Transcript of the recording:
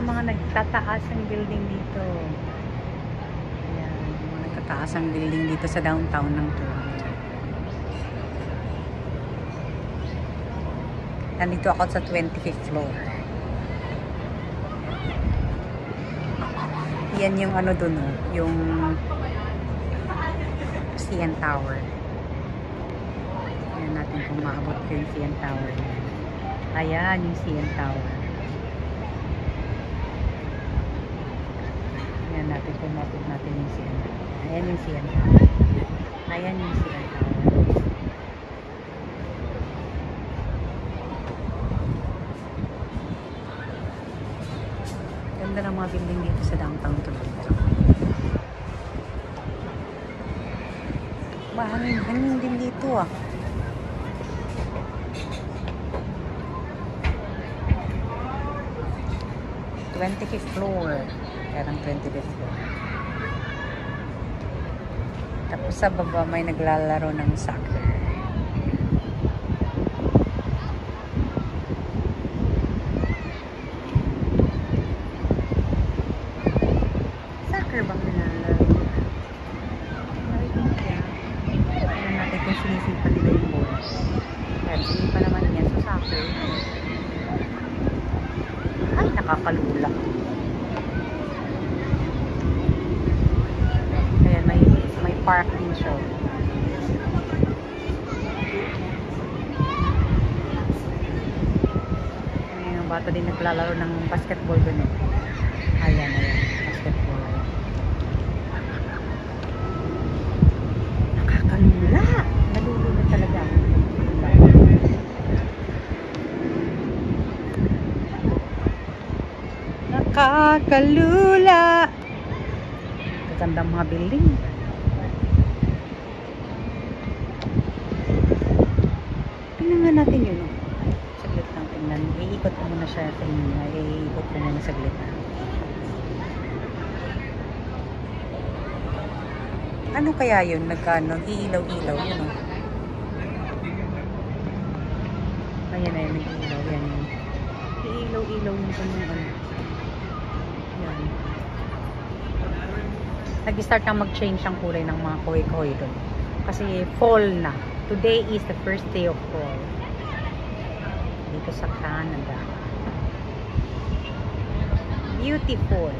mga nagtataas ng building dito. Ayan, mga nagtataas ang building dito sa downtown ng Toronto. Nandito ako sa 25th floor. Yan yung ano dun, yung CN Tower. Ayan natin kung maabot ko yung CN Tower. Ayan yung CN Tower. Ayan natin kung maabot natin yung CN Tower. Ayan yung CN Tower. Ayan yung CN Tower. Ganda ng mga building dito sa downtown Toronto. Mahangin din dito ah. th floor. Karang 25th floor. Tapos sa baba may naglalaro ng soccer. Soccer bang nilalaro? Tignan natin kung sinisipan nila yung ball. Kaya sinipan naman yan sa soccer. Ay, nakakalula. Ayan, may park din siya. Ayan, yung bata din naglalaro ng basketball dun eh. Ayan, basketball. Nakakalula. Nalulula talaga. Nakakalula. Gagandang mga building. Tingnan nga natin yun. Saglit lang tingnan. Iikot ko muna siya. Iikot ko muna saglit. Ano kaya yun? Iilaw-ilaw yun. Ayan na yun. Nag-iilaw. Yan yun. Iilaw-ilaw yun sa mga ano. Yan. Nag-start na mag-change ang kulay ng mga koy-koy doon. Kasi fall na. Today is the first day of fall. Dito sa Canada. Beautiful.